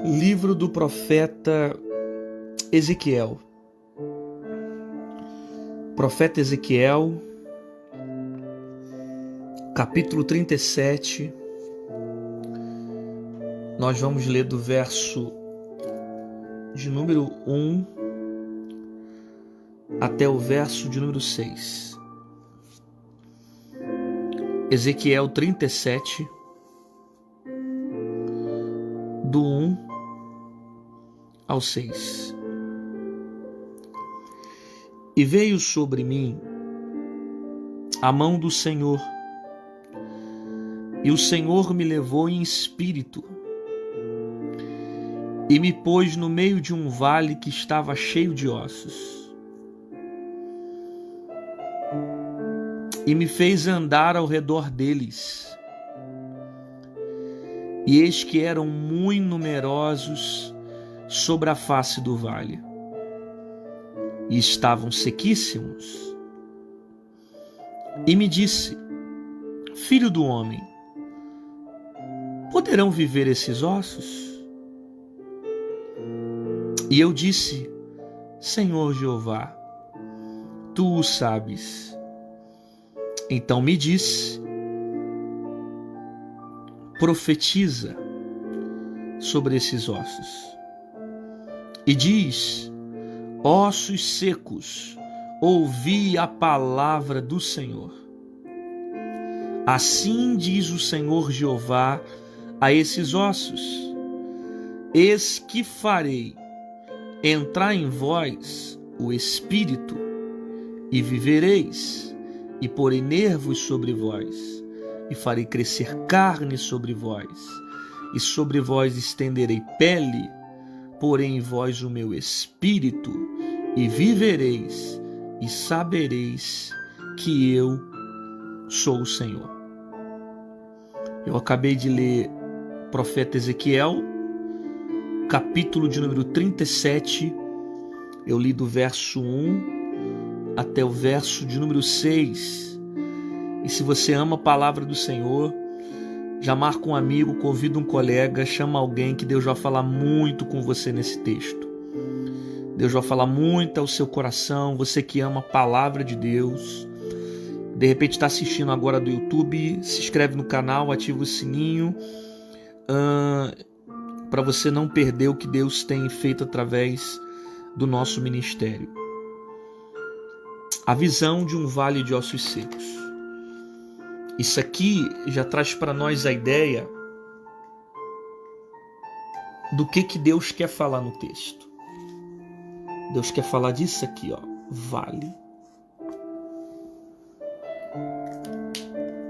Livro do profeta Ezequiel. Profeta Ezequiel, capítulo 37. Nós vamos ler do verso de número 1 até o verso de número 6. Ezequiel 37, do 1 ao 6. E veio sobre mim a mão do Senhor, e o Senhor me levou em espírito, e me pôs no meio de um vale que estava cheio de ossos, e me fez andar ao redor deles, e eis que eram muito numerosos sobre a face do vale, e estavam sequíssimos. E me disse: Filho do homem, poderão viver esses ossos? E eu disse: Senhor Jeová, tu o sabes. Então me disse: profetiza sobre esses ossos e diz: ossos secos, ouvi a palavra do Senhor. Assim diz o Senhor Jeová a esses ossos: eis que farei entrar em vós o Espírito, e vivereis, e porei nervos sobre vós, e farei crescer carne sobre vós, e sobre vós estenderei pele, porei em vós o meu Espírito, e vivereis, e sabereis que eu sou o Senhor. Eu acabei de ler profeta Ezequiel, capítulo de número 37, eu li do verso 1 até o verso de número 6. E se você ama a palavra do Senhor, já marca um amigo, convida um colega, chama alguém, que Deus vai falar muito com você nesse texto. Deus vai falar muito ao seu coração. Você que ama a palavra de Deus, de repente está assistindo agora do YouTube, se inscreve no canal, ativa o sininho, para você não perder o que Deus tem feito através do nosso ministério. A visão de um vale de ossos secos. Isso aqui já traz para nós a ideia do que Deus quer falar no texto. Deus quer falar disso aqui, ó, vale.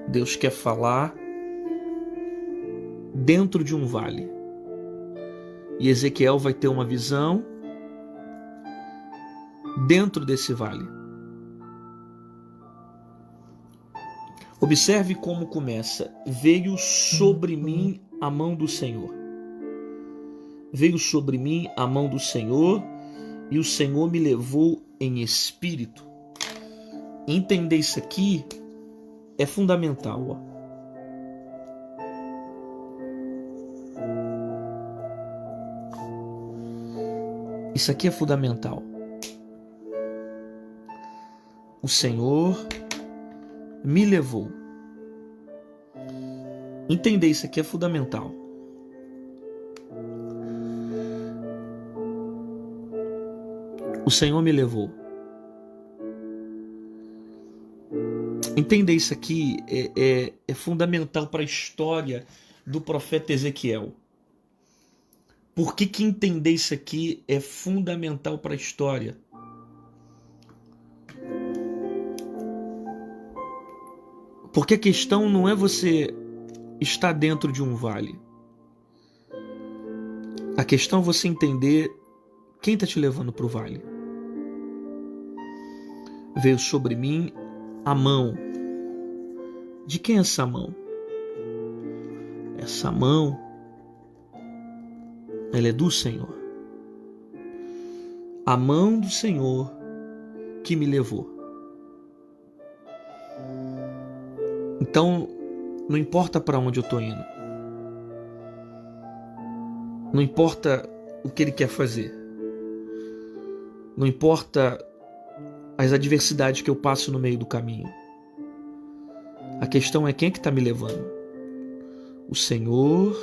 Deus quer falar dentro de um vale. E Ezequiel vai ter uma visão dentro desse vale. Observe como começa: veio sobre mim a mão do Senhor. Veio sobre mim a mão do Senhor, e o Senhor me levou em espírito. Entender isso aqui é fundamental, ó. Isso aqui é fundamental. O Senhor me levou. Entender isso aqui é fundamental. O Senhor me levou. Entender isso aqui é fundamental para a história do profeta Ezequiel. Por que entender isso aqui é fundamental para a história? Porque a questão não é você estar dentro de um vale. A questão é você entender quem está te levando para o vale. Veio sobre mim a mão. De quem é essa mão? Essa mão, ela é do Senhor. A mão do Senhor que me levou. Então, não importa para onde eu estou indo. Não importa o que ele quer fazer. Não importa as adversidades que eu passo no meio do caminho. A questão é quem é que está me levando. O Senhor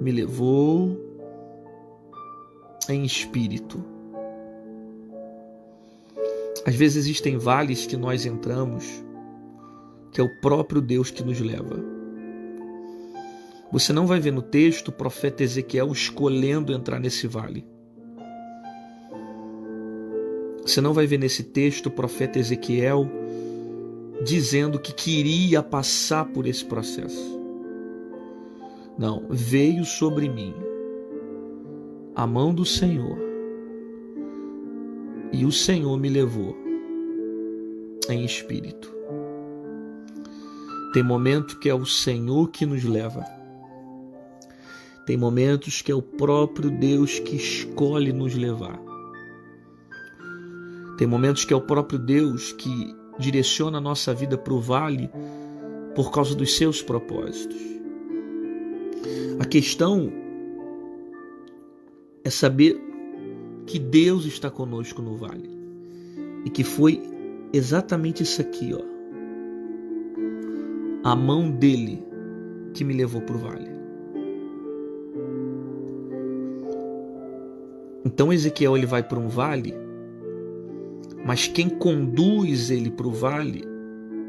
me levou em espírito. Às vezes existem vales que nós entramos, que é o próprio Deus que nos leva. Você não vai ver no texto o profeta Ezequiel escolhendo entrar nesse vale. Você não vai ver nesse texto o profeta Ezequiel dizendo que queria passar por esse processo. Não, veio sobre mim a mão do Senhor e o Senhor me levou em espírito. Tem momento que é o Senhor que nos leva. Tem momentos que é o próprio Deus que escolhe nos levar. Tem momentos que é o próprio Deus que direciona a nossa vida para o vale por causa dos seus propósitos. A questão é saber que Deus está conosco no vale e que foi exatamente isso aqui, ó, a mão dele que me levou para o vale. Então Ezequiel ele vai para um vale, mas quem conduz ele para o vale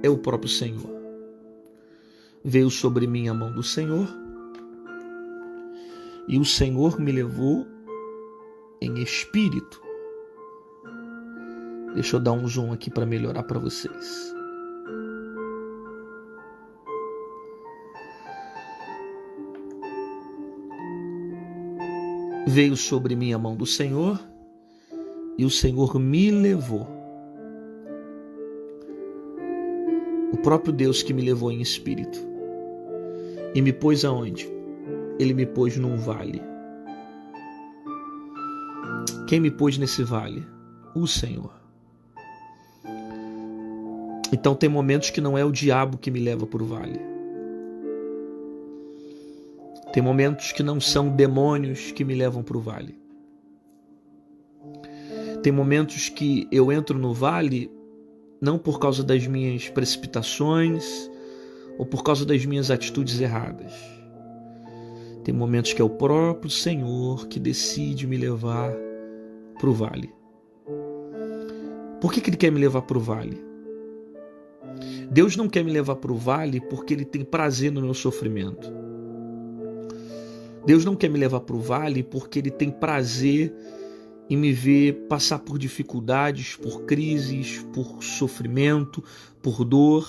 é o próprio Senhor. Veio sobre mim a mão do Senhor e o Senhor me levou em espírito. Deixa eu dar um zoom aqui para melhorar para vocês. Veio sobre mim a mão do Senhor e o Senhor me levou. O próprio Deus que me levou em espírito. E me pôs aonde? Ele me pôs num vale. Quem me pôs nesse vale? O Senhor. Então tem momentos que não é o diabo que me leva para o vale. Tem momentos que não são demônios que me levam para o vale. Tem momentos que eu entro no vale não por causa das minhas precipitações ou por causa das minhas atitudes erradas. Tem momentos que é o próprio Senhor que decide me levar para o vale. Por que Ele quer me levar para o vale? Deus não quer me levar para o vale porque Ele tem prazer no meu sofrimento. Deus não quer me levar para o vale porque Ele tem prazer em me ver passar por dificuldades, por crises, por sofrimento, por dor.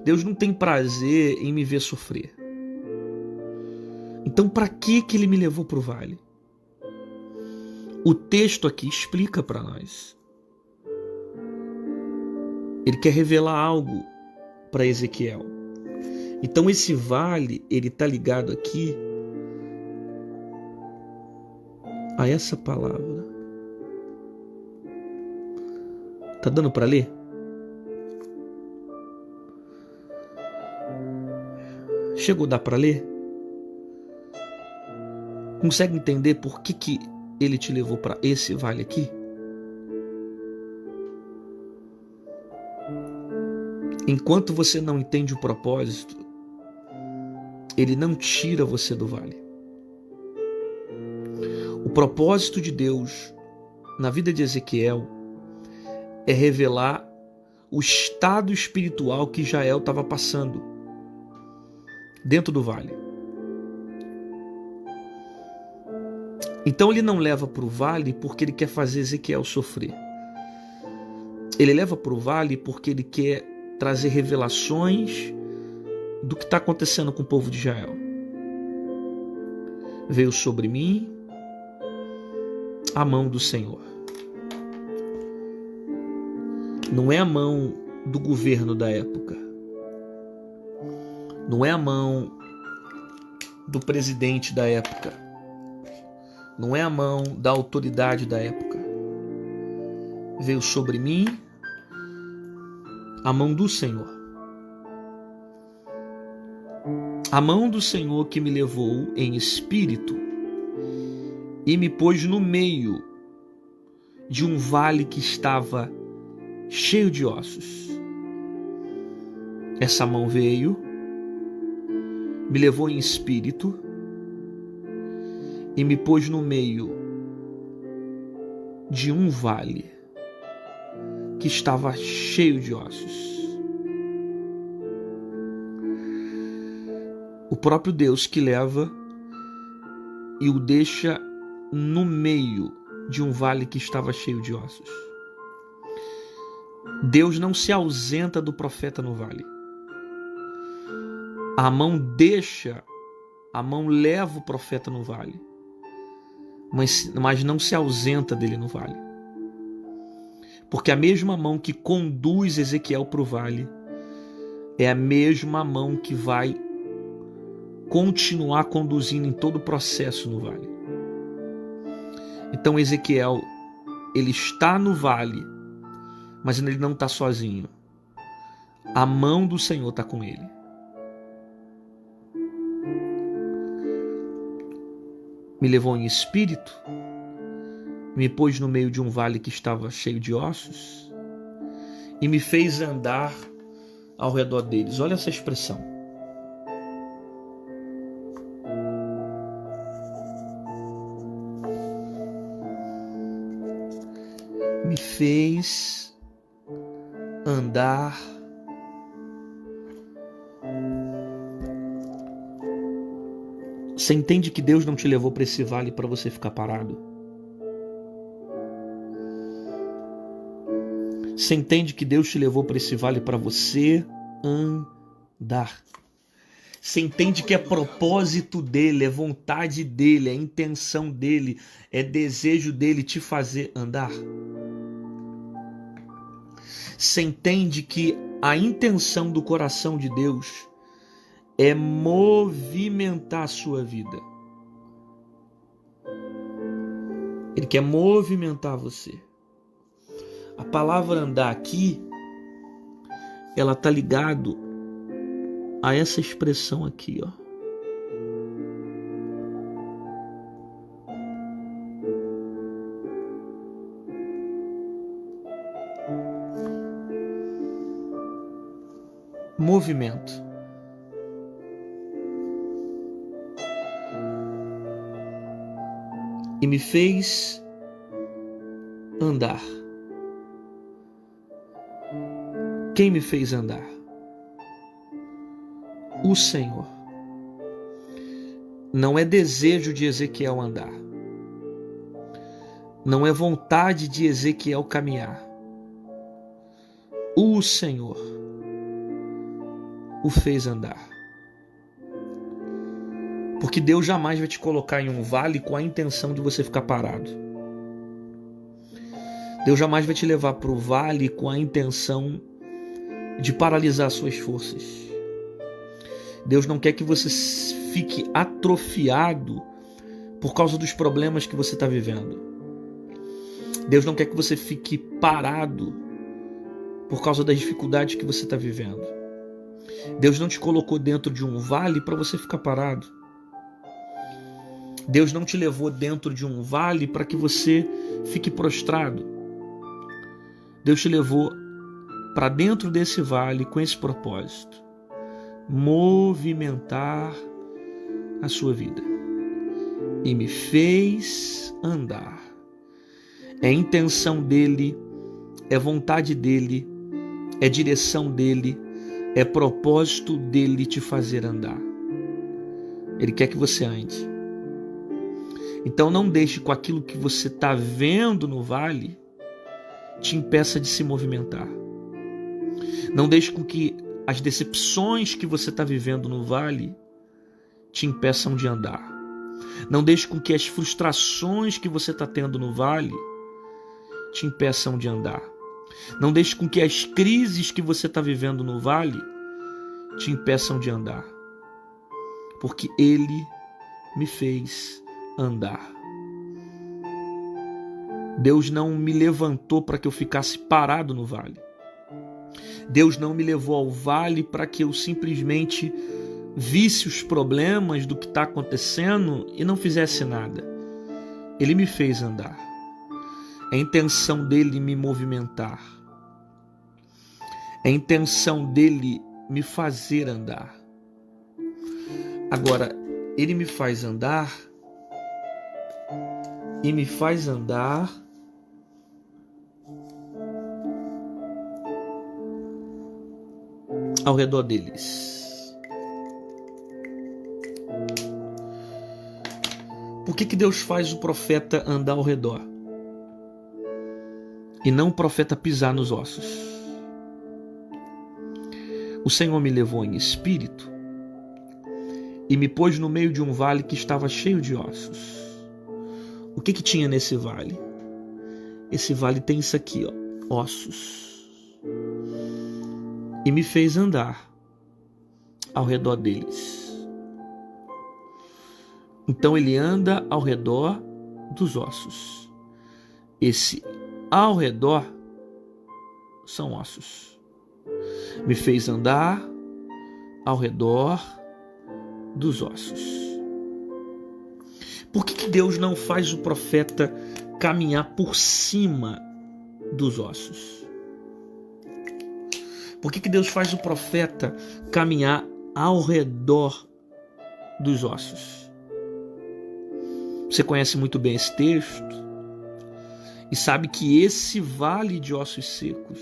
Deus não tem prazer em me ver sofrer. Então, para que Ele me levou para o vale? O texto aqui explica para nós. Ele quer revelar algo para Ezequiel. Então esse vale, ele está ligado aqui a essa palavra. Tá dando para ler? Chegou a dar para ler? Consegue entender por que ele te levou para esse vale aqui? Enquanto você não entende o propósito, ele não tira você do vale. O propósito de Deus na vida de Ezequiel é revelar o estado espiritual que Jael estava passando dentro do vale. Então ele não leva para o vale porque ele quer fazer Ezequiel sofrer. Ele leva para o vale porque ele quer trazer revelações do que está acontecendo com o povo de Israel. Veio sobre mim a mão do Senhor. Não é a mão do governo da época. Não é a mão do presidente da época. Não é a mão da autoridade da época. Veio sobre mim a mão do Senhor. A mão do Senhor que me levou em espírito e me pôs no meio de um vale que estava cheio de ossos. Essa mão veio, me levou em espírito e me pôs no meio de um vale que estava cheio de ossos. O próprio Deus que leva e o deixa no meio de um vale que estava cheio de ossos. Deus não se ausenta do profeta no vale. A mão leva o profeta no vale, mas não se ausenta dele no vale. Porque a mesma mão que conduz Ezequiel para o vale é a mesma mão que vai continuar conduzindo em todo o processo no vale. Então Ezequiel, ele está no vale, mas ele não está sozinho. A mão do Senhor está com ele. Me levou em espírito, me pôs no meio de um vale que estava cheio de ossos e me fez andar ao redor deles. Olha essa expressão. Me fez andar Você entende que Deus não te levou para esse vale para você ficar parado? Você entende que Deus te levou para esse vale para você andar? Você entende que é propósito dele, é vontade dele, é intenção dele, é desejo dele te fazer andar? Você entende que a intenção do coração de Deus é movimentar a sua vida? Ele quer movimentar você. A palavra andar aqui, ela está ligado a essa expressão aqui, ó. Movimento. E me fez andar. Quem me fez andar? O Senhor. Não é desejo de Ezequiel andar. Não é vontade de Ezequiel caminhar. O Senhor o fez andar. Porque Deus jamais vai te colocar em um vale com a intenção de você ficar parado. Deus jamais vai te levar para o vale com a intenção de paralisar suas forças. Deus não quer que você fique atrofiado por causa dos problemas que você está vivendo. Deus não quer que você fique parado por causa das dificuldades que você está vivendo. Deus não te colocou dentro de um vale para você ficar parado. Deus não te levou dentro de um vale para que você fique prostrado. Deus te levou para dentro desse vale com esse propósito: movimentar a sua vida. E me fez andar. É intenção dele, é vontade dele, é direção dele, é propósito dele te fazer andar. Ele quer que você ande. Então não deixe com aquilo que você está vendo no vale te impeça de se movimentar. Não deixe com que as decepções que você está vivendo no vale te impeçam de andar. Não deixe com que as frustrações que você está tendo no vale te impeçam de andar. Não deixe com que as crises que você está vivendo no vale te impeçam de andar. Porque Ele me fez andar. Deus não me levantou para que eu ficasse parado no vale. Deus não me levou ao vale para que eu simplesmente visse os problemas do que está acontecendo e não fizesse nada. Ele me fez andar. É a intenção dele me movimentar. É a intenção dele me fazer andar. Agora, ele me faz andar e me faz andar ao redor deles. Por que Deus faz o profeta andar ao redor e não o profeta pisar nos ossos? O Senhor me levou em espírito e me pôs no meio de um vale que estava cheio de ossos. O que tinha nesse vale? Esse vale tem isso aqui, ó, ossos. E me fez andar ao redor deles. Então ele anda ao redor dos ossos. Esse ao redor são ossos. Me fez andar ao redor dos ossos. Por que Deus não faz o profeta caminhar por cima dos ossos? Por que Deus faz o profeta caminhar ao redor dos ossos? Você conhece muito bem esse texto e sabe que esse vale de ossos secos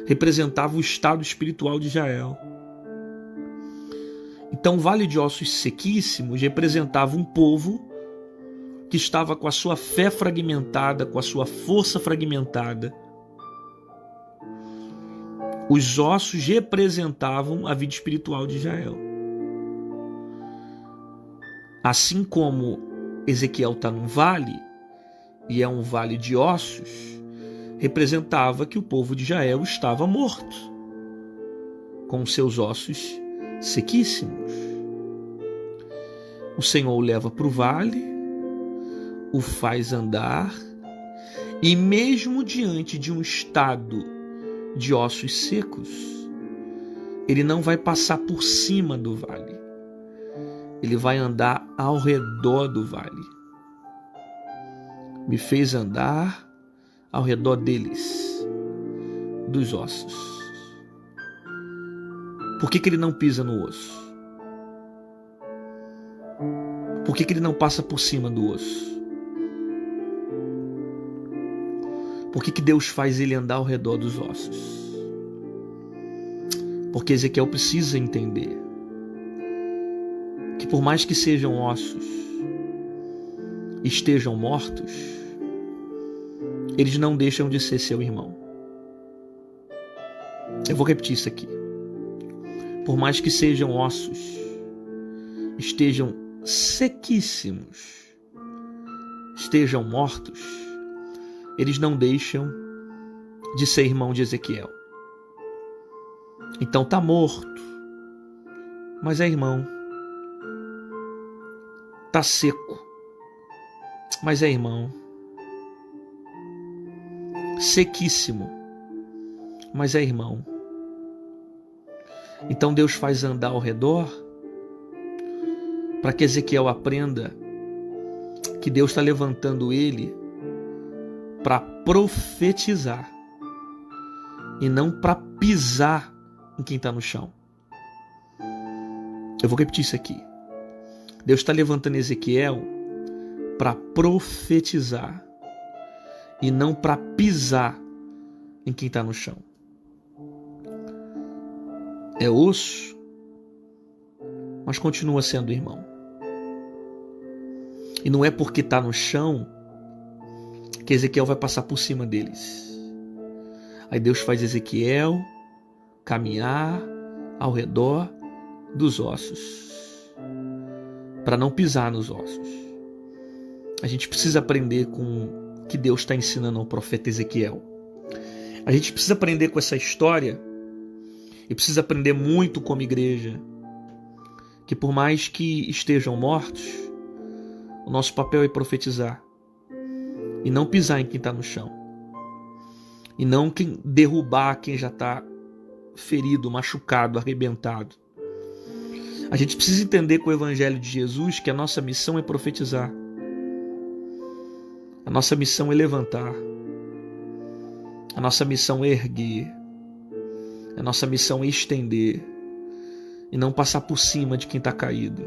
representava o estado espiritual de Israel. Então, o vale de ossos sequíssimos representava um povo que estava com a sua fé fragmentada, com a sua força fragmentada. Os ossos representavam a vida espiritual de Israel. Assim como Ezequiel está num vale, e é um vale de ossos, representava que o povo de Israel estava morto, com seus ossos sequíssimos. O Senhor o leva para o vale, o faz andar, e mesmo diante de um estado de ossos secos, ele não vai passar por cima do vale. Ele vai andar ao redor do vale. Me fez andar ao redor deles, dos ossos. Por que ele não pisa no osso? Por que ele não passa por cima do osso? Por que Deus faz ele andar ao redor dos ossos? Porque Ezequiel precisa entender que por mais que sejam ossos, estejam mortos, eles não deixam de ser seu irmão. Eu vou repetir isso aqui. Por mais que sejam ossos, estejam sequíssimos, estejam mortos, eles não deixam de ser irmão de Ezequiel. Então está morto, mas é irmão. Está seco, mas é irmão. Sequíssimo, mas é irmão. Então Deus faz andar ao redor para que Ezequiel aprenda que Deus está levantando ele para profetizar e não para pisar em quem está no chão. Eu vou repetir isso aqui. Deus está levantando Ezequiel para profetizar e não para pisar em quem está no chão. É osso, mas continua sendo irmão. E não é porque está no chão que Ezequiel vai passar por cima deles. Aí Deus faz Ezequiel caminhar ao redor dos ossos, para não pisar nos ossos. A gente precisa aprender com o que Deus está ensinando ao profeta Ezequiel. A gente precisa aprender com essa história e precisa aprender muito como igreja, que por mais que estejam mortos, o nosso papel é profetizar e não pisar em quem está no chão, e não derrubar quem já está ferido, machucado, arrebentado. A gente precisa entender com o Evangelho de Jesus que a nossa missão é profetizar. A nossa missão é levantar. A nossa missão é erguer. A nossa missão é estender. E não passar por cima de quem está caído.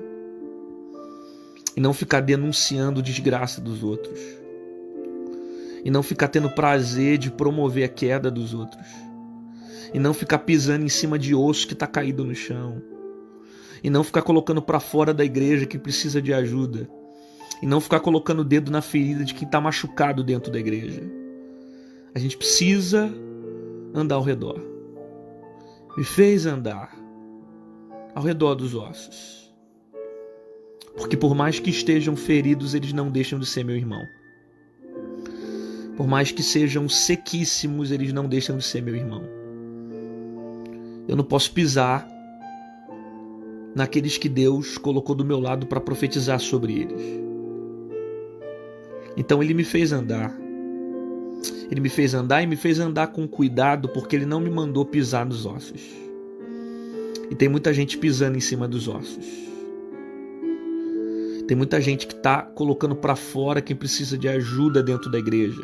E não ficar denunciando desgraça dos outros. E não ficar tendo prazer de promover a queda dos outros. E não ficar pisando em cima de osso que está caído no chão. E não ficar colocando para fora da igreja que precisa de ajuda. E não ficar colocando o dedo na ferida de quem está machucado dentro da igreja. A gente precisa andar ao redor. Me fez andar ao redor dos ossos. Porque por mais que estejam feridos, eles não deixam de ser meu irmão. Por mais que sejam sequíssimos, eles não deixam de ser meu irmão. Eu não posso pisar naqueles que Deus colocou do meu lado para profetizar sobre eles. Então ele me fez andar. Ele me fez andar e me fez andar com cuidado, porque ele não me mandou pisar nos ossos. E tem muita gente pisando em cima dos ossos. Tem muita gente que está colocando para fora quem precisa de ajuda dentro da igreja.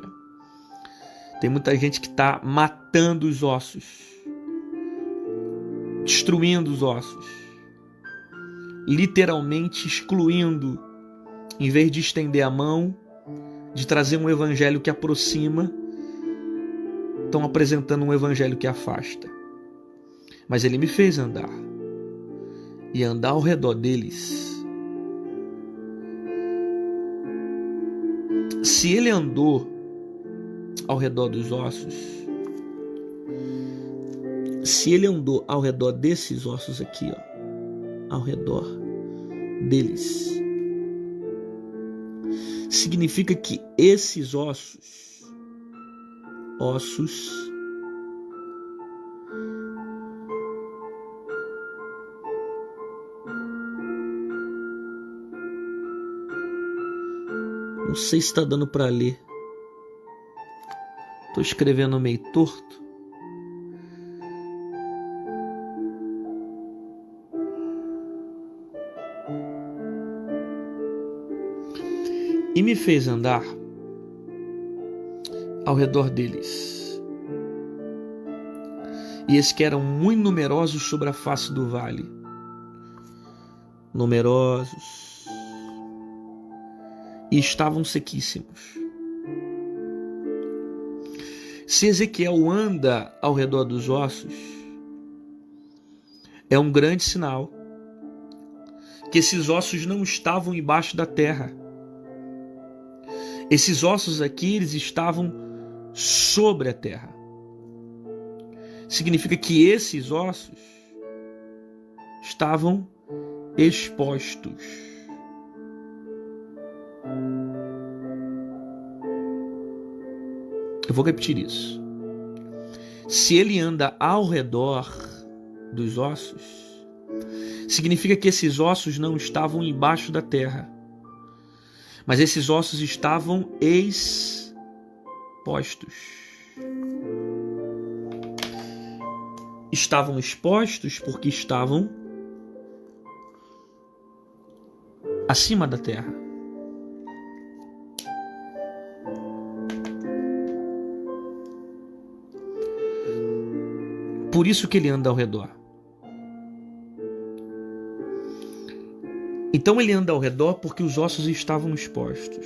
Tem muita gente que está matando os ossos, destruindo os ossos, literalmente excluindo, em vez de estender a mão, de trazer um evangelho que aproxima, estão apresentando um evangelho que afasta. Mas ele me fez andar, e andar ao redor deles. Se ele andou ao redor dos ossos, se ele andou ao redor desses ossos aqui, ó, ao redor deles, significa que esses ossos não sei se está dando para ler. Estou escrevendo meio torto. E me fez andar ao redor deles. E esses que eram muito numerosos sobre a face do vale. Numerosos. E estavam sequíssimos. Se Ezequiel anda ao redor dos ossos, é um grande sinal que esses ossos não estavam embaixo da terra. Esses ossos aqui, eles estavam sobre a terra. Significa que esses ossos estavam expostos. Eu vou repetir isso. Se ele anda ao redor dos ossos, significa que esses ossos não estavam embaixo da terra, mas esses ossos estavam expostos. Estavam expostos porque estavam acima da terra. Por isso que ele anda ao redor. Então ele anda ao redor porque os ossos estavam expostos.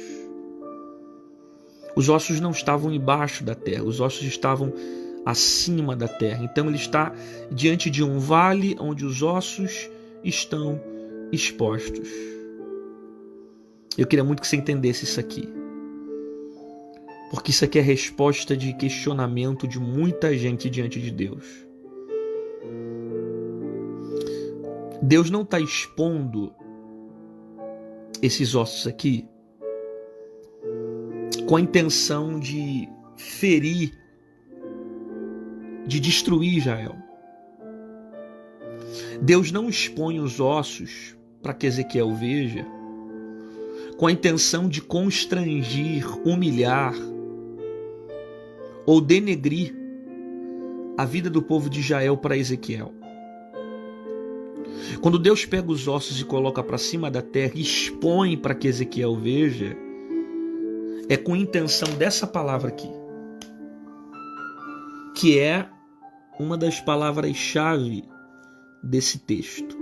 Os ossos não estavam embaixo da terra, os ossos estavam acima da terra. Então ele está diante de um vale onde os ossos estão expostos. Eu queria muito que você entendesse isso aqui. Porque isso aqui é a resposta de questionamento de muita gente diante de Deus. Deus não está expondo esses ossos aqui com a intenção de ferir, de destruir Israel. Deus não expõe os ossos para que Ezequiel veja com a intenção de constrangir, humilhar ou denegrir a vida do povo de Israel para Ezequiel. Quando Deus pega os ossos e coloca para cima da terra e expõe para que Ezequiel veja, é com intenção dessa palavra aqui, que é uma das palavras-chave desse texto.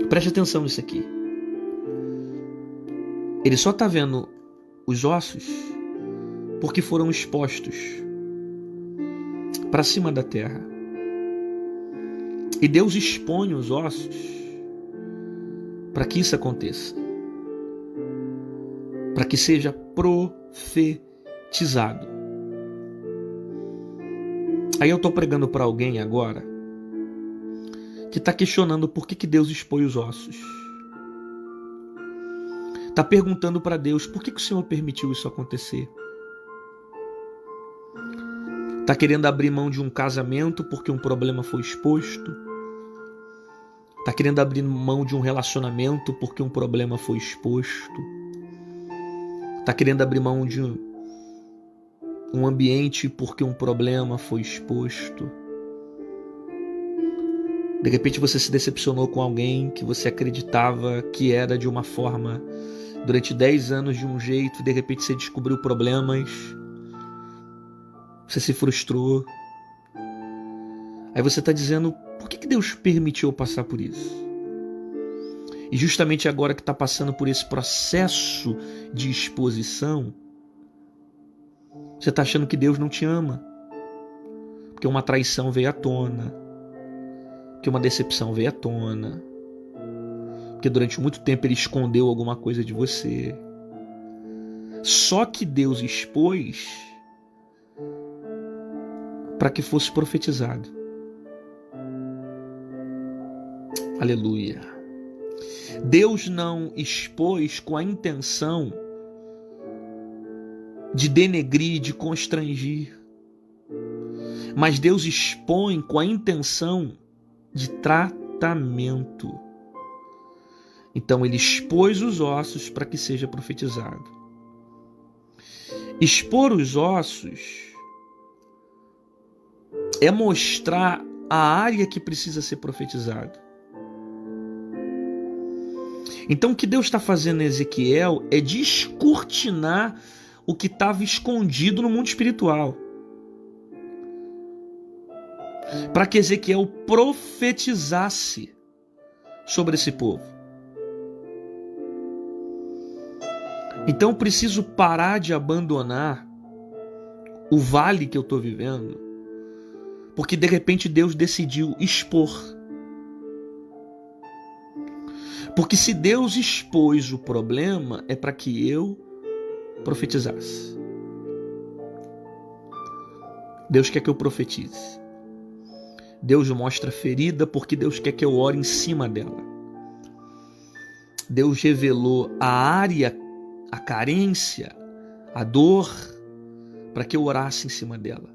Preste atenção nisso aqui. Ele só está vendo os ossos porque foram expostos para cima da terra. E Deus expõe os ossos para que isso aconteça. Para que seja profetizado. Aí eu estou pregando para alguém agora que está questionando por que Deus expõe os ossos. Está perguntando para Deus por que o Senhor permitiu isso acontecer. Está querendo abrir mão de um casamento porque um problema foi exposto. Está querendo abrir mão de um relacionamento porque um problema foi exposto. Está querendo abrir mão de um ambiente porque um problema foi exposto. De repente você se decepcionou com alguém que você acreditava que era de uma forma durante 10 anos de um jeito, e de repente você descobriu problemas, você se frustrou. Aí você está dizendo, por que Deus permitiu eu passar por isso? E justamente agora que está passando por esse processo de exposição, você está achando que Deus não te ama, porque uma traição veio à tona, porque uma decepção veio à tona, porque durante muito tempo ele escondeu alguma coisa de você. Só que Deus expôs para que fosse profetizado. Aleluia. Deus não expôs com a intenção de denegrir, de constrangir, mas Deus expõe com a intenção de tratamento. Então ele expôs os ossos para que seja profetizado. Expor os ossos é mostrar a área que precisa ser profetizada. Então o que Deus está fazendo em Ezequiel é descortinar o que estava escondido no mundo espiritual, para que Ezequiel profetizasse sobre esse povo. Então eu preciso parar de abandonar o vale que eu estou vivendo, porque de repente Deus decidiu expor. Porque se Deus expôs o problema, é para que eu profetizasse. Deus quer que eu profetize. Deus mostra ferida porque Deus quer que eu ore em cima dela. Deus revelou a área, a carência, a dor, para que eu orasse em cima dela.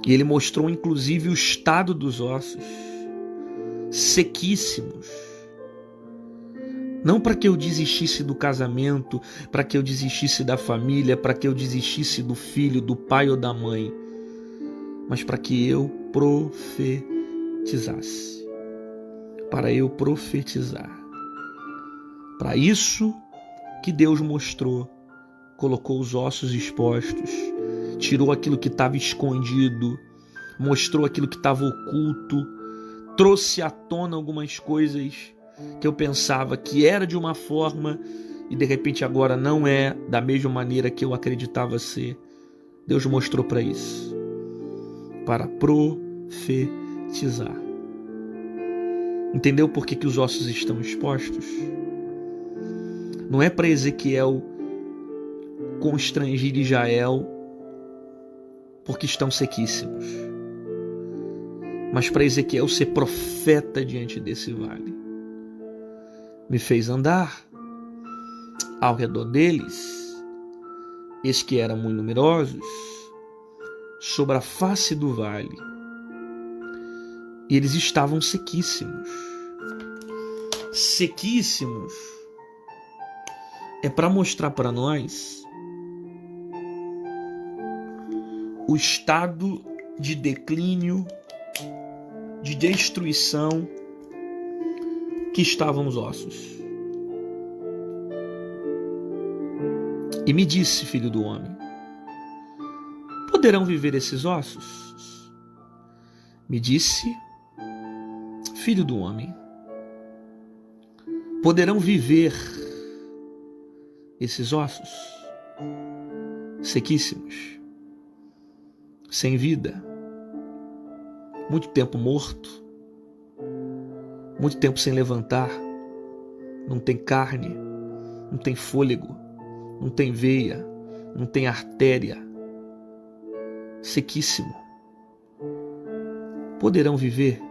E ele mostrou inclusive o estado dos ossos, sequíssimos. Não para que eu desistisse do casamento, para que eu desistisse da família, para que eu desistisse do filho, do pai ou da mãe, mas para que eu profetizasse. Para eu profetizar. Para isso que Deus mostrou, colocou os ossos expostos, tirou aquilo que estava escondido, mostrou aquilo que estava oculto, trouxe à tona algumas coisas que eu pensava que era de uma forma e de repente agora não é da mesma maneira que eu acreditava ser. Deus mostrou para isso, para profetizar. Entendeu por que os ossos estão expostos? Não é para Ezequiel constrangir Israel porque estão sequíssimos, mas para Ezequiel ser profeta diante desse vale. Me fez andar ao redor deles, eis que eram muito numerosos, sobre a face do vale, e eles estavam sequíssimos. Sequíssimos é para mostrar para nós o estado de declínio, de destruição que estavam os ossos. E me disse, filho do homem, poderão viver esses ossos? Me disse, filho do homem, poderão viver esses ossos sequíssimos, sem vida, muito tempo morto, muito tempo sem levantar, não tem carne, não tem fôlego, não tem veia, não tem artéria, sequíssimo. Poderão viver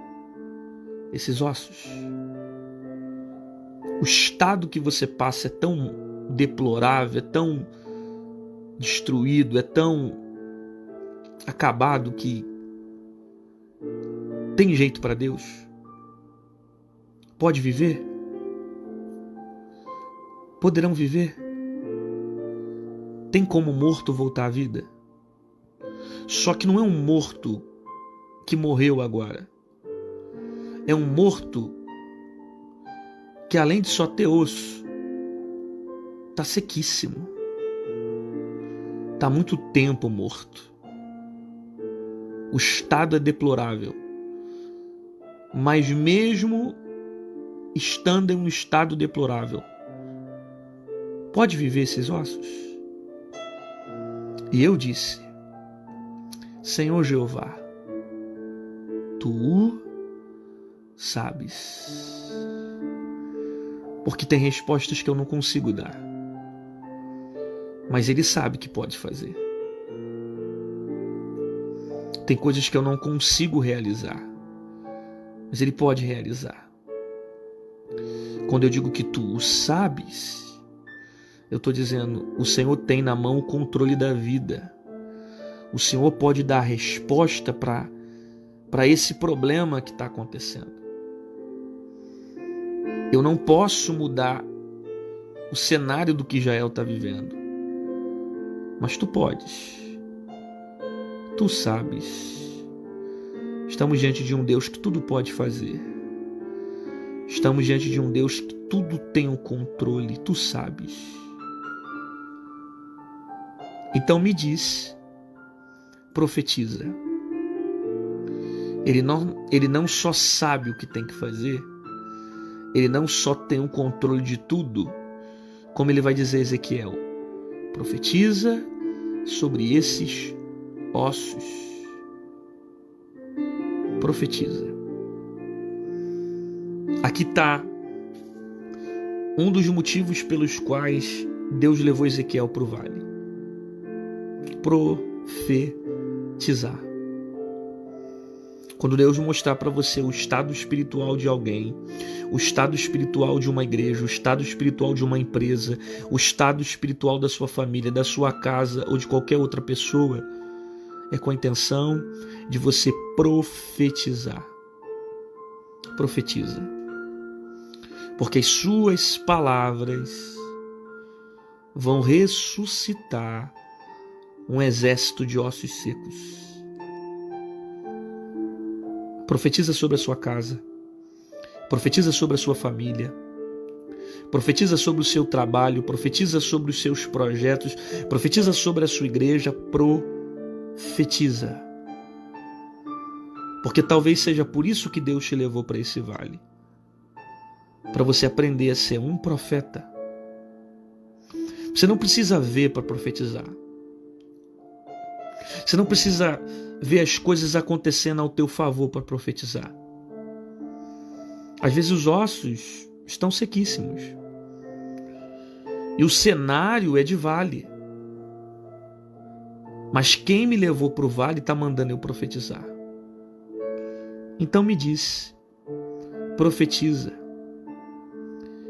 esses ossos? O estado que você passa é tão deplorável, é tão destruído, é tão acabado que tem jeito para Deus? Pode viver? Poderão viver? Tem como morto voltar à vida? Só que não é um morto que morreu agora. É um morto que, além de só ter osso, está sequíssimo. Está há muito tempo morto. O estado é deplorável. Mas mesmo estando em um estado deplorável, pode viver esses ossos? E eu disse, Senhor Jeová, Tu sabes. Porque tem respostas que eu não consigo dar. Mas Ele sabe que pode fazer. Tem coisas que eu não consigo realizar. Mas Ele pode realizar. Quando eu digo que Tu o sabes, eu estou dizendo, o Senhor tem na mão o controle da vida. O Senhor pode dar a resposta para esse problema que está acontecendo. Eu não posso mudar o cenário do que Jael está vivendo. Mas Tu podes. Tu sabes. Estamos diante de um Deus que tudo pode fazer. Estamos diante de um Deus que tudo tem o controle. Tu sabes. Então me diz, profetiza. Ele não só sabe o que tem que fazer, ele não só tem o controle de tudo, como ele vai dizer a Ezequiel, profetiza sobre esses ossos. Profetiza. Aqui está um dos motivos pelos quais Deus levou Ezequiel para o vale. Profetizar. Quando Deus mostrar para você o estado espiritual de alguém, o estado espiritual de uma igreja, o estado espiritual de uma empresa, o estado espiritual da sua família, da sua casa ou de qualquer outra pessoa, é com a intenção de você profetizar. Profetiza. Porque as suas palavras vão ressuscitar um exército de ossos secos. Profetiza sobre a sua casa. Profetiza sobre a sua família. Profetiza sobre o seu trabalho. Profetiza sobre os seus projetos. Profetiza sobre a sua igreja. Profetiza. Porque talvez seja por isso que Deus te levou para esse vale. Para você aprender a ser um profeta. Você não precisa ver para profetizar. Você não precisa ver as coisas acontecendo ao teu favor para profetizar. Às vezes os ossos estão sequíssimos. E o cenário é de vale. Mas quem me levou para o vale está mandando eu profetizar. Então me diz, profetiza.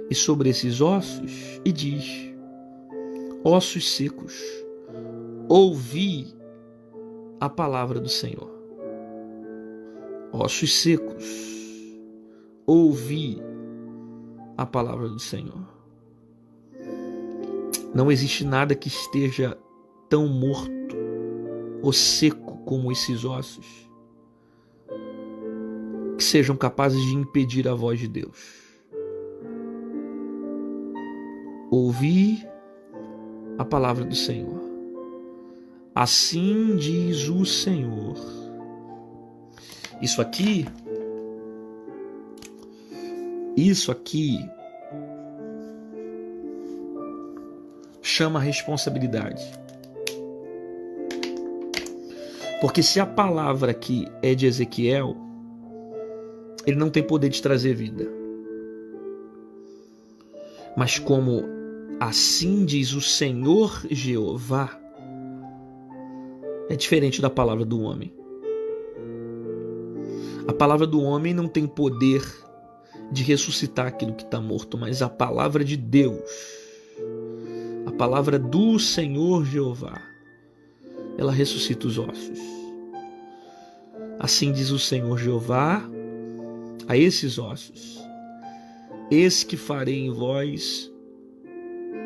E sobre esses ossos, e diz, ossos secos, ouvi a palavra do Senhor. Ossos secos, ouvi a palavra do Senhor. Não existe nada que esteja tão morto ou seco como esses ossos, que sejam capazes de impedir a voz de Deus. Ouvi a palavra do Senhor. Assim diz o Senhor. Isso aqui chama responsabilidade. Porque se a palavra aqui é de Ezequiel, ele não tem poder de trazer vida. Mas como assim diz o Senhor Jeová, é diferente da palavra do homem. A palavra do homem não tem poder de ressuscitar aquilo que está morto, mas a palavra de Deus, a palavra do Senhor Jeová, ela ressuscita os ossos. Assim diz o Senhor Jeová a esses ossos: eis que farei em vós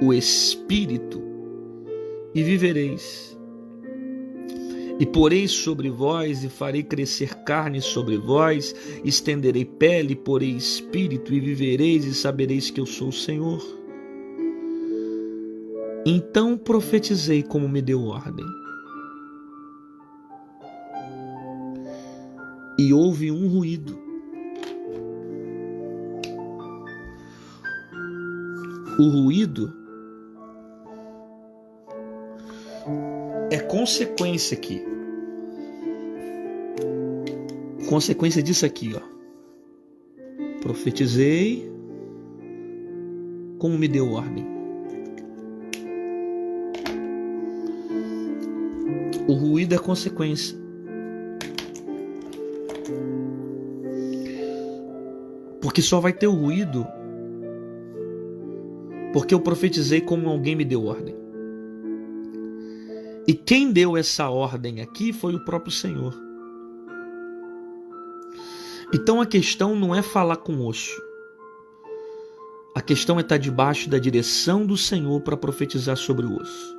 o Espírito, e vivereis. E porei sobre vós, e farei crescer carne sobre vós, estenderei pele, porei espírito, e vivereis, e sabereis que eu sou o Senhor. Então profetizei como me deu ordem. E houve um ruído. O ruído é consequência aqui. Consequência disso aqui, ó. Profetizei como me deu ordem. O ruído é consequência. Porque só vai ter o ruído porque eu profetizei como alguém me deu ordem. E quem deu essa ordem aqui foi o próprio Senhor. Então a questão não é falar com osso. A questão é estar debaixo da direção do Senhor para profetizar sobre o osso.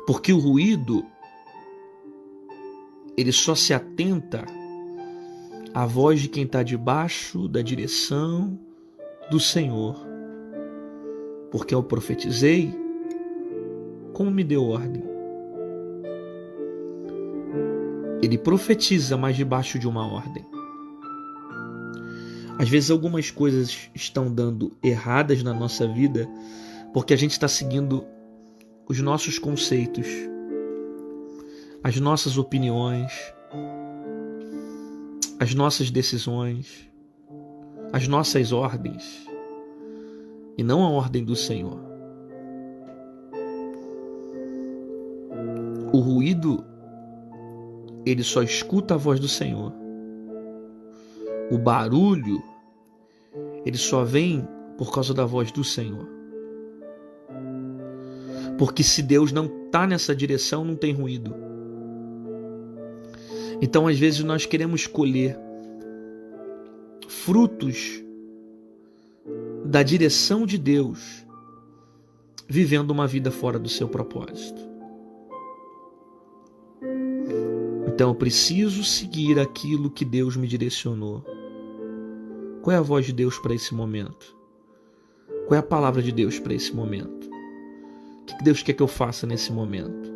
Porque o ruído, ele só se atenta à voz de quem está debaixo da direção do Senhor. Porque eu profetizei como me deu ordem. Ele profetiza, mas debaixo de uma ordem. Às vezes algumas coisas estão dando erradas na nossa vida porque a gente está seguindo os nossos conceitos, as nossas opiniões, as nossas decisões, as nossas ordens, e não a ordem do Senhor. O ruído, ele só escuta a voz do Senhor. O barulho, ele só vem por causa da voz do Senhor. Porque se Deus não está nessa direção, não tem ruído. Então, às vezes, nós queremos colher frutos da direção de Deus, vivendo uma vida fora do seu propósito. Então eu preciso seguir aquilo que Deus me direcionou. Qual é a voz de Deus para esse momento? Qual é a palavra de Deus para esse momento? O que Deus quer que eu faça nesse momento?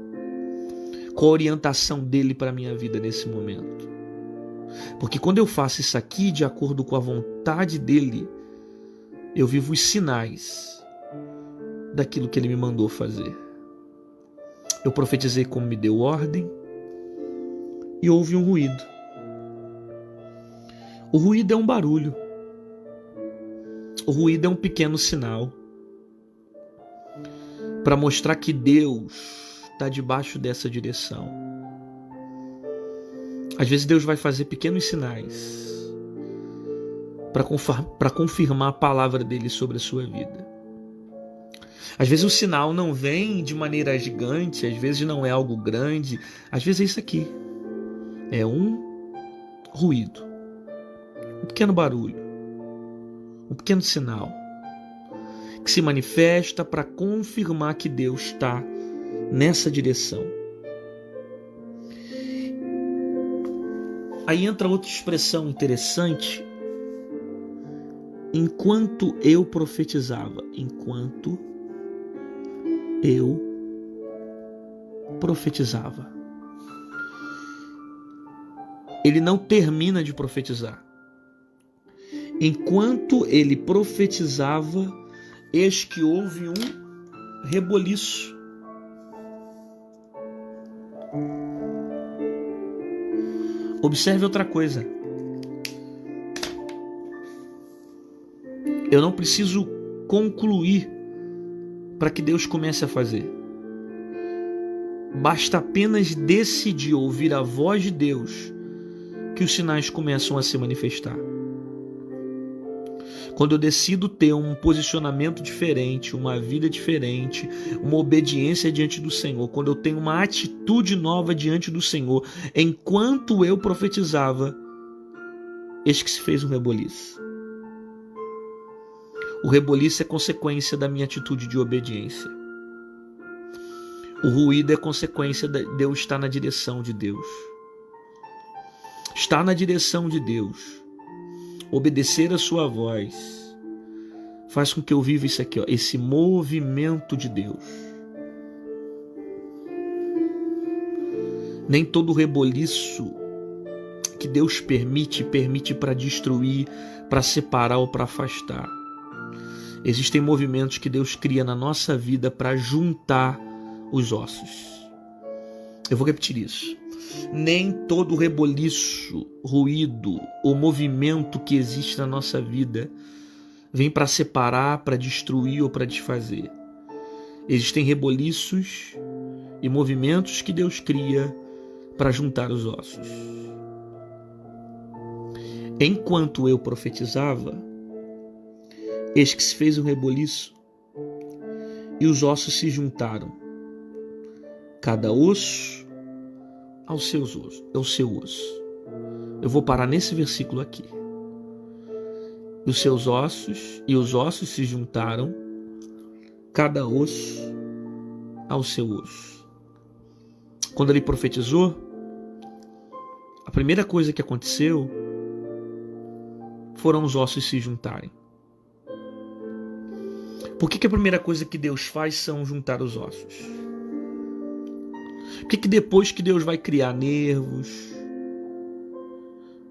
Qual a orientação dele para a minha vida nesse momento? Porque quando eu faço isso aqui de acordo com a vontade dele, eu vivo os sinais daquilo que ele me mandou fazer. Eu profetizei como me deu ordem, e houve um ruído. O ruído é um barulho. O ruído é um pequeno sinal para mostrar que Deus está debaixo dessa direção. Às vezes Deus vai fazer pequenos sinais para confirmar a palavra dele sobre a sua vida. Às vezes o sinal não vem de maneira gigante, às vezes não é algo grande, às vezes é isso aqui. É um ruído, um pequeno barulho, um pequeno sinal que se manifesta para confirmar que Deus está nessa direção. Aí entra outra expressão interessante. Enquanto eu profetizava. Enquanto eu profetizava. Ele não termina de profetizar. Enquanto ele profetizava, eis que houve um reboliço. Observe outra coisa. Eu não preciso concluir para que Deus comece a fazer. Basta apenas decidir ouvir a voz de Deus que os sinais começam a se manifestar. Quando eu decido ter um posicionamento diferente, uma vida diferente, uma obediência diante do Senhor, quando eu tenho uma atitude nova diante do Senhor, enquanto eu profetizava, eis que se fez um reboliço. O reboliço é consequência da minha atitude de obediência. O ruído é consequência de eu estar na direção de Deus. Estar na direção de Deus, obedecer a sua voz, faz com que eu viva isso aqui, ó, esse movimento de Deus. Nem todo reboliço que Deus permite para destruir, para separar ou para afastar. Existem movimentos que Deus cria na nossa vida para juntar os ossos. Eu vou repetir isso. Nem todo reboliço, ruído ou movimento que existe na nossa vida vem para separar, para destruir ou para desfazer. Existem reboliços e movimentos que Deus cria para juntar os ossos. Enquanto eu profetizava, eis que se fez um reboliço e os ossos se juntaram, cada osso ao seu osso. Eu vou parar nesse versículo aqui. E os ossos se juntaram, cada osso ao seu osso. Quando ele profetizou, a primeira coisa que aconteceu foram os ossos se juntarem. Por que a primeira coisa que Deus faz são juntar os ossos? Por que depois que Deus vai criar nervos,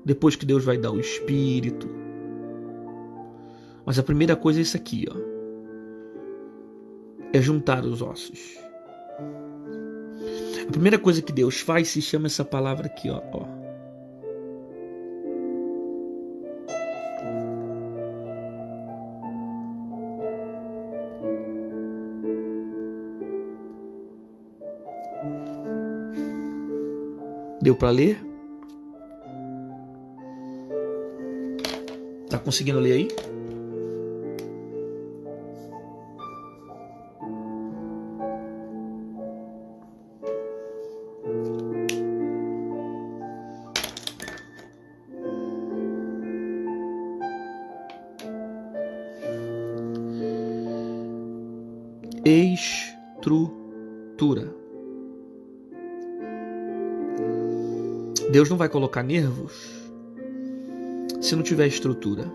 depois que Deus vai dar o espírito, mas a primeira coisa é isso aqui, ó, é juntar os ossos. A primeira coisa que Deus faz se chama essa palavra aqui, ó. Deu para ler? Tá conseguindo ler aí? Estrutura. Deus não vai colocar nervos se não tiver estrutura.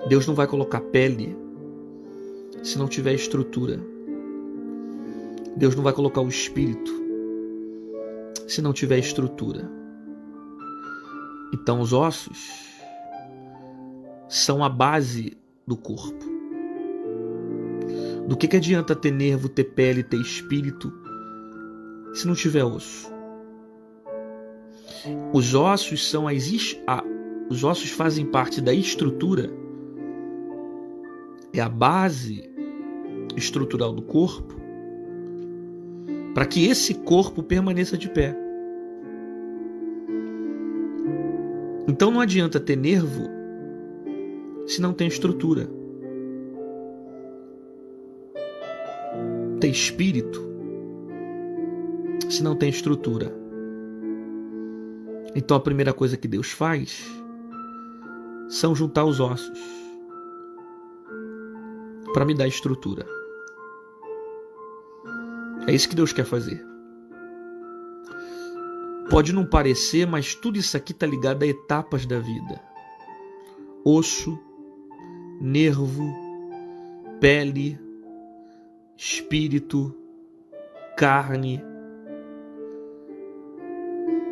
Deus não vai colocar pele se não tiver estrutura. Deus não vai colocar o espírito se não tiver estrutura. Então os ossos são a base do corpo. Do que adianta ter nervo, ter pele, ter espírito se não tiver osso? Os ossos os ossos fazem parte da estrutura, é a base estrutural do corpo, para que esse corpo permaneça de pé. Então não adianta ter nervo se não tem estrutura. Ter espírito se não tem estrutura. Então a primeira coisa que Deus faz são juntar os ossos. para me dar estrutura. É isso que Deus quer fazer. Pode não parecer, mas tudo isso aqui está ligado a etapas da vida. Osso, nervo, pele, espírito, carne.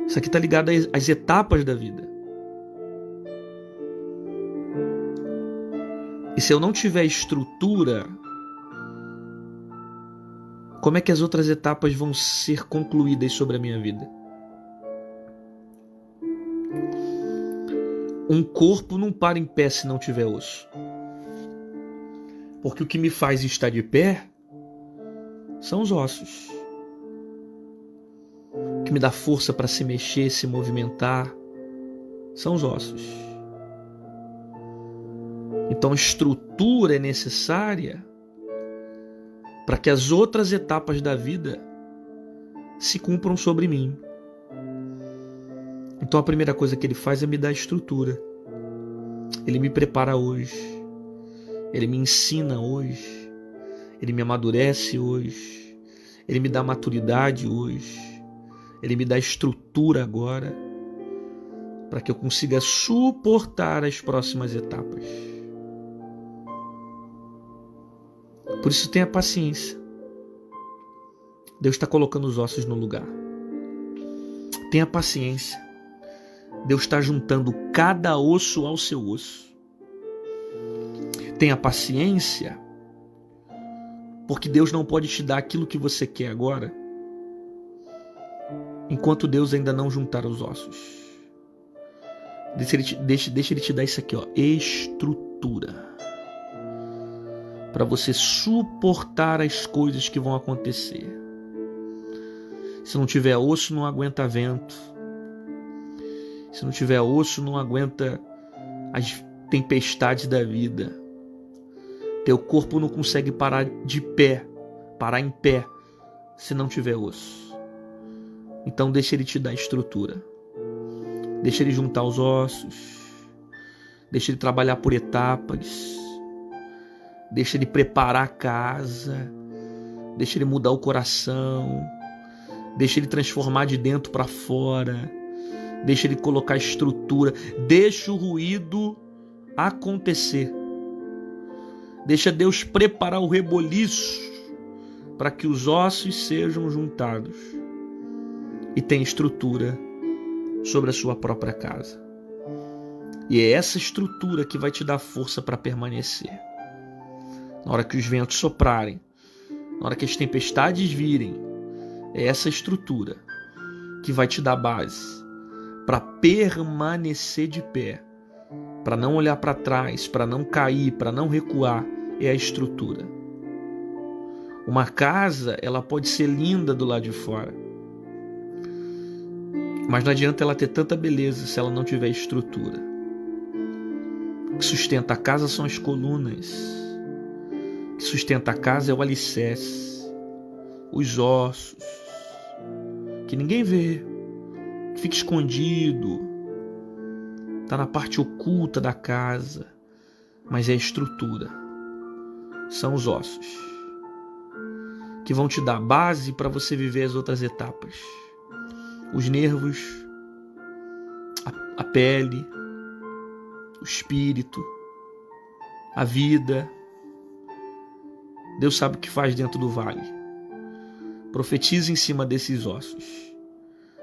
Isso aqui está ligado às etapas da vida. E se eu não tiver estrutura, como é que as outras etapas vão ser concluídas sobre a minha vida? Um corpo não para em pé se não tiver osso. Porque o que me faz estar de pé são os ossos. O que me dá força para se mexer, se movimentar, são os ossos. Então a estrutura é necessária para que as outras etapas da vida se cumpram sobre mim. Então a primeira coisa que ele faz é me dar estrutura. Ele me prepara hoje. Ele me ensina hoje. Ele me amadurece hoje. Ele me dá maturidade hoje. Ele me dá estrutura agora para que eu consiga suportar as próximas etapas. Por isso tenha paciência. Deus está colocando os ossos no lugar. Tenha paciência. Deus está juntando cada osso ao seu osso. Tenha paciência, porque Deus não pode te dar aquilo que você quer agora, enquanto Deus ainda não juntar os ossos. Deixa Ele te dar isso aqui, ó, estrutura, para você suportar as coisas que vão acontecer. Se não tiver osso, não aguenta vento. Se não tiver osso, não aguenta as tempestades da vida. Teu corpo não consegue parar em pé, se não tiver osso. Então deixa Ele te dar estrutura. Deixa Ele juntar os ossos. Deixa Ele trabalhar por etapas. Deixa Ele preparar a casa. Deixa Ele mudar o coração. Deixa Ele transformar de dentro para fora. Deixa Ele colocar estrutura. Deixa o ruído acontecer. Deixa Deus preparar o reboliço para que os ossos sejam juntados e tenha estrutura sobre a sua própria casa. E é essa estrutura que vai te dar força para permanecer. Na hora que os ventos soprarem, na hora que as tempestades virem, é essa estrutura que vai te dar base para permanecer de pé, para não olhar para trás, para não cair, para não recuar. É a estrutura. Uma casa, ela pode ser linda do lado de fora, mas não adianta ela ter tanta beleza se ela não tiver estrutura. O que sustenta a casa são as colunas. O que sustenta a casa é o alicerce, os ossos, que ninguém vê, que fica escondido, está na parte oculta da casa, mas é a estrutura. São os ossos que vão te dar base para você viver as outras etapas. Os nervos, a pele, o espírito, a vida. Deus sabe o que faz dentro do vale. Profetiza em cima desses ossos,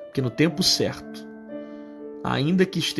porque no tempo certo, ainda que esteja